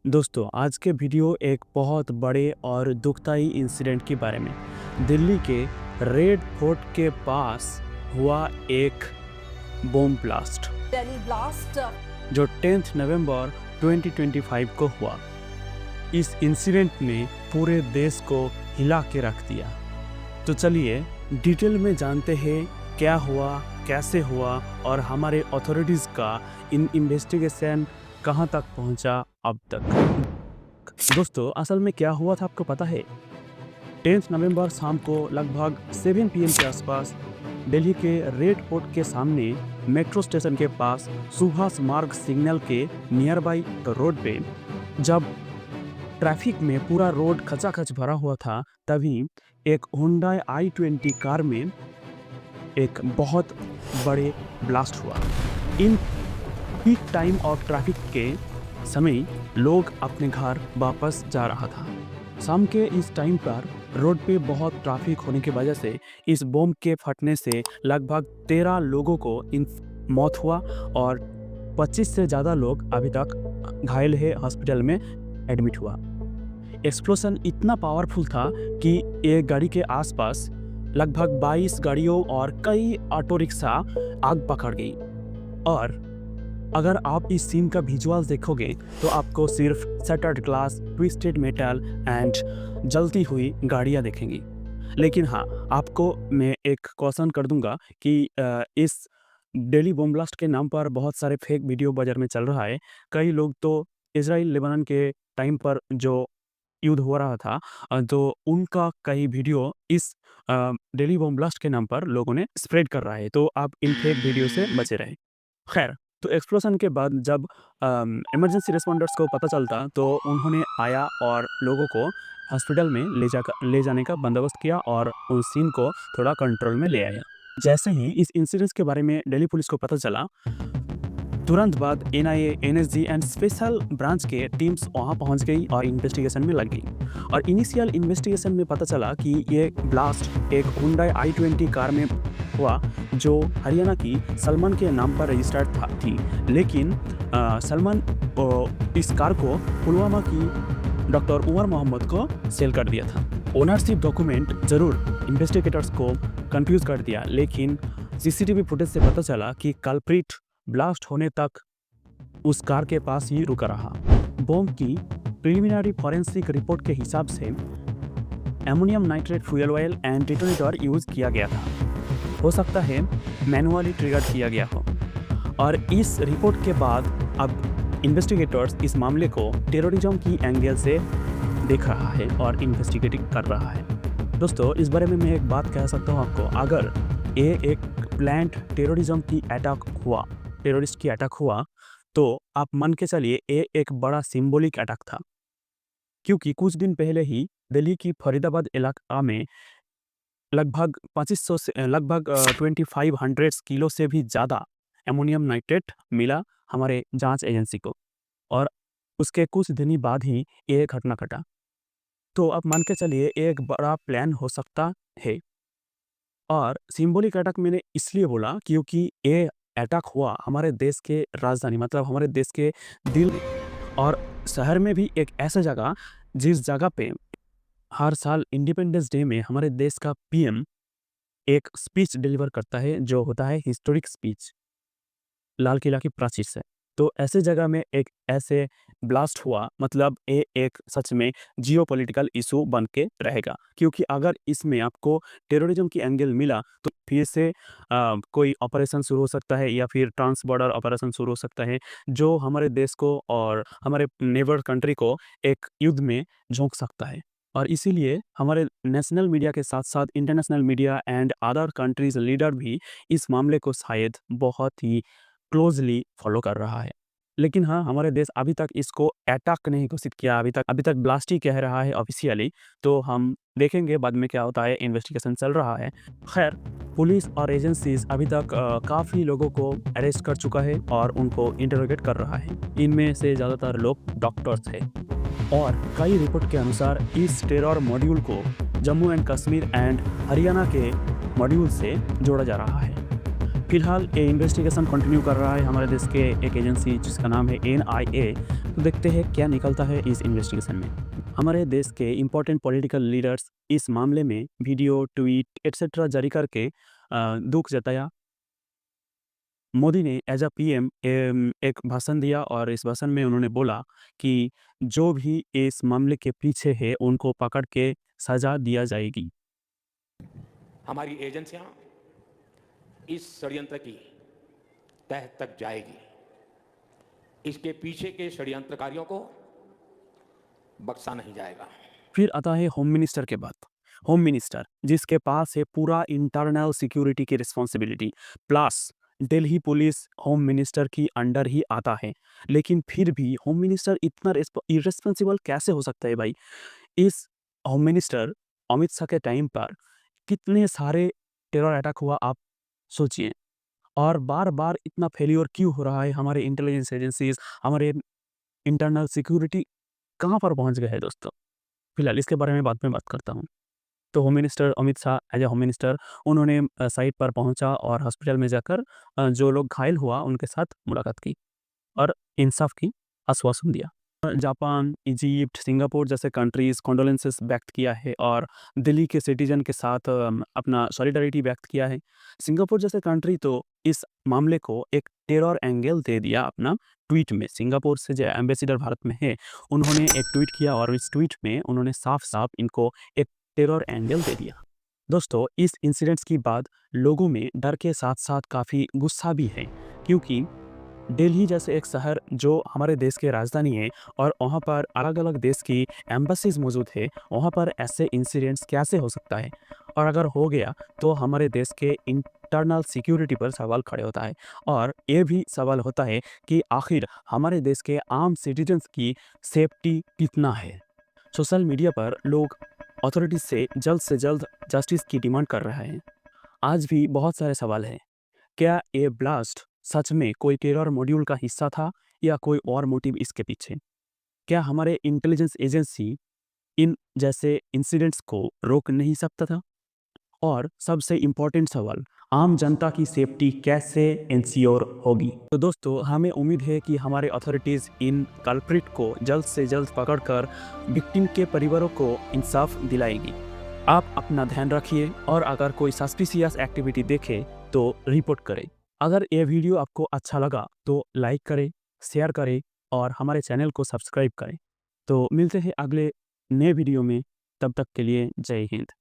दोस्तों आज के वीडियो एक बहुत बड़े और दुखदाई इंसिडेंट के बारे में। दिल्ली के रेड फोर्ट के पास हुआ एक बॉम्ब ब्लास्ट दिल्ली ब्लास्ट जो 10 नवंबर 2025 को हुआ। इस इंसिडेंट ने पूरे देश को हिला के रख दिया। तो चलिए डिटेल में जानते हैं क्या हुआ, कैसे हुआ और हमारे अथॉरिटीज़ का इन इन्वेस्टिगेशन कहाँ तक पहुँचा अब तक। दोस्तों असल में क्या हुआ था आपको पता है? 10 नवंबर शाम को लगभग 7 PM के आसपास दिल्ली के रेड फोर्ट के सामने मेट्रो स्टेशन के पास सुभाष मार्ग सिग्नल के नियर बाई रोड पे जब ट्रैफिक में पूरा रोड खचाखच भरा हुआ था, तभी एक Hyundai i20 कार में एक बहुत बड़े ब्लास्ट हुआ। In peak time of traffic के समय लोग अपने घर वापस जा रहा था। शाम के इस टाइम पर रोड पे बहुत ट्रैफिक होने की वजह से इस बम के फटने से लगभग 13 लोगों को मौत हुआ और 25 से ज़्यादा लोग अभी तक घायल है, हॉस्पिटल में एडमिट हुआ। एक्सप्लोजन इतना पावरफुल था कि एक गाड़ी के आसपास लगभग 22 गाड़ियों और कई ऑटो रिक्शा आग पकड़ गई। और अगर आप इस सीन का विजुअल देखोगे तो आपको सिर्फ shattered glass, twisted metal and जलती हुई गाड़ियाँ दिखेंगी। लेकिन हाँ, आपको मैं एक क्वेश्चन कर दूंगा कि इस दिल्ली बम ब्लास्ट के नाम पर बहुत सारे फेक वीडियो बाजार में चल रहा है। कई लोग तो इजराइल लेबनान के टाइम पर जो युद्ध हो रहा था, तो उनका कई वीडियो इस दिल्ली बम ब्लास्ट के नाम पर लोगों ने स्प्रेड कर रहा है। तो आप इन फेक वीडियो से बचे रहें। खैर, तो एक्सप्लोजन के बाद जब इमरजेंसी रिस्पॉन्डर्स को पता चलता तो उन्होंने आया और लोगों को हॉस्पिटल में ले जाने का बंदोबस्त किया और उस सीन को थोड़ा कंट्रोल में ले आया। जैसे ही इस इंसिडेंट के बारे में दिल्ली पुलिस को पता चला, तुरंत बाद NIA, NSG and special branch के टीम्स वहाँ पहुँच गई और इन्वेस्टिगेशन में लग गई। और इनिशियल इन्वेस्टिगेशन में पता चला कि ये ब्लास्ट एक Hyundai i20 कार में हुआ जो हरियाणा की सलमान के नाम पर रजिस्टर्ड थी। लेकिन सलमान इस कार को पुलवामा की डॉक्टर उमर मोहम्मद को सेल कर दिया था। ओनरशिप डॉक्यूमेंट जरूर इन्वेस्टिगेटर्स को कंफ्यूज कर दिया, लेकिन CCTV फुटेज से पता चला कि कल्प्रिट ब्लास्ट होने तक उस कार के पास ही रुका रहा। बॉम्ब की प्रिलिमिनरी फॉरेंसिक रिपोर्ट के हिसाब से ammonium nitrate fuel oil and detonator use किया गया था। हो सकता है मैनुअली ट्रिगर किया गया हो। और इस रिपोर्ट के बाद अब इन्वेस्टिगेटर्स इस मामले को टेररिज्म की एंगल से देख रहा है और इन्वेस्टिगेटिंग कर रहा है। दोस्तों इस बारे में मैं एक बात कह सकता हूँ आपको, अगर ये एक प्लान्ड टेररिज्म की अटैक हुआ, टेररिस्ट की अटैक हुआ, तो आप मान के चलिए ये एक बड़ा सिंबॉलिक अटैक था। क्योंकि कुछ दिन पहले ही दिल्ली की फरीदाबाद इलाका में लगभग 2500 से लगभग 2500 किलो से भी ज़्यादा एमोनियम नाइट्रेट मिला हमारे जांच एजेंसी को, और उसके कुछ दिन बाद ही ये घटना घटा। तो आप मान के चलिए एक बड़ा प्लान हो सकता है। और सिंबॉलिक अटैक मैंने इसलिए बोला क्योंकि ये अटैक हुआ हमारे देश के राजधानी, मतलब हमारे देश के दिल और शहर में भी, एक ऐसा जगह जिस जगह पे हर साल इंडिपेंडेंस डे में हमारे देश का PM एक स्पीच डिलीवर करता है जो होता है हिस्टोरिक स्पीच, लाल किला की प्राचीर से। तो ऐसे जगह में एक ऐसे ब्लास्ट हुआ, मतलब ये एक सच में जियोपॉलिटिकल इशू बन के रहेगा। क्योंकि अगर इसमें आपको टेररिज्म की एंगल मिला तो फिर से कोई ऑपरेशन शुरू हो सकता है या फिर ट्रांस बॉर्डर ऑपरेशन शुरू हो सकता है, जो हमारे देश को और हमारे नेबर कंट्री को एक युद्ध में झोंक सकता है। और इसीलिए हमारे नेशनल मीडिया के साथ साथ international media and other countries leader भी इस मामले को शायद बहुत ही क्लोजली फॉलो कर रहा है। लेकिन हाँ, हमारे देश अभी तक इसको अटैक नहीं घोषित किया, अभी तक ब्लास्ट ही कह रहा है ऑफिशियली। तो हम देखेंगे बाद में क्या होता है, इन्वेस्टिगेशन चल रहा है। खैर, पुलिस और एजेंसीज अभी तक काफ़ी लोगों को अरेस्ट कर चुका है और उनको इंटरोगेट कर रहा है। इनमें से ज़्यादातर लोग डॉक्टर्स हैं। और कई रिपोर्ट के अनुसार इस टेरर मॉड्यूल को जम्मू एंड कश्मीर एंड हरियाणा के मॉड्यूल से जोड़ा जा रहा है। फिलहाल ये इन्वेस्टिगेशन कंटिन्यू कर रहा है हमारे देश के एक एजेंसी जिसका नाम है एनआईए। तो देखते हैं क्या निकलता है इस इन्वेस्टिगेशन में। हमारे देश के इम्पोर्टेंट पॉलिटिकल लीडर्स इस मामले में वीडियो, ट्वीट एटसेट्रा जारी करके दुख जताया। मोदी ने एज अ पीएम एक भाषण दिया और इस भाषण में उन्होंने बोला कि जो भी इस मामले के पीछे है उनको पकड़ के सजा दिया जाएगी। हमारी एजेंसियां इस षड्यंत्र की तह तक जाएगी। इसके पीछे के षड्यंत्रकारियों को बख्शा नहीं जाएगा। फिर आता है होम मिनिस्टर के बाद। होम मिनिस्टर जिसके पास है पूरा इंटरनल सिक्योरिटी की responsibility, plus Delhi police home minister की अंडर ही आता है। लेकिन फिर भी होम मिनिस्टर इतना इरेस्पॉन्सिबल कैसे हो सकता है भाई? इस होम मिनिस्टर अमित शाह के टाइम पर कितने सारे टेरर अटैक हुआ आप सोचिए। और बार-बार इतना फेल्योर क्यों हो रहा है? हमारे इंटेलिजेंस एजेंसीज़, हमारे इंटरनल सिक्योरिटी कहाँ पर पहुँच गए हैं दोस्तों? फिलहाल इसके बारे में बाद में बात करता हूँ। तो home minister Amit Shah as a home minister उन्होंने साइट पर पहुंचा और हॉस्पिटल में जाकर जो लोग घायल हुआ उनके साथ मुलाकात की और इंसाफ की आश्वासन दिया। जापान, इजिप्ट, सिंगापुर जैसे कंट्रीज कंडोलेंसेस व्यक्त किया है और दिल्ली के सिटीजन के साथ अपना सॉलिडारिटी व्यक्त किया है। सिंगापुर जैसे कंट्री तो इस मामले को एक टेरर एंगल दे दिया अपना ट्वीट में। सिंगापुर से जो एम्बेसडर भारत में है उन्होंने एक ट्वीट किया और इस ट्वीट में उन्होंने साफ साफ इनको एक टेरर एंगल दे दिया। दोस्तों इस इंसिडेंट्स के बाद लोगों में डर के साथ साथ काफ़ी गुस्सा भी है, क्योंकि दिल्ली जैसे एक शहर जो हमारे देश की राजधानी है और वहाँ पर अलग-अलग देश की एम्बेसीज मौजूद है, वहाँ पर ऐसे इंसिडेंट्स कैसे हो सकता है? और अगर हो गया तो हमारे देश के इंटरनल सिक्योरिटी पर सवाल खड़े होता है और ये भी सवाल होता है कि आखिर हमारे देश के आम सिटीजन्स की सेफ्टी कितना है? सोशल मीडिया पर लोग अथॉरिटीज से जल्द जस्टिस की डिमांड कर रहे हैं। आज भी बहुत सारे सवाल हैं। क्या ये ब्लास्ट सच में कोई टेरर मॉड्यूल का हिस्सा था या कोई और मोटिव इसके पीछे? क्या हमारे इंटेलिजेंस एजेंसी इन जैसे इंसिडेंट्स को रोक नहीं सकता था? और सबसे इम्पोर्टेंट सवाल, आम जनता की सेफ्टी कैसे इंश्योर होगी? तो दोस्तों हमें उम्मीद है कि हमारे अथॉरिटीज़ इन कल्प्रिट को जल्द से जल्द पकड़कर विक्टिम के परिवारों को इंसाफ दिलाएगी। आप अपना ध्यान रखिए और अगर कोई सस्पिशियस एक्टिविटी देखे तो रिपोर्ट करें। अगर ये वीडियो आपको अच्छा लगा तो लाइक करें, शेयर करें और हमारे चैनल को सब्सक्राइब करें। तो मिलते हैं अगले नए वीडियो में, तब तक के लिए जय हिंद।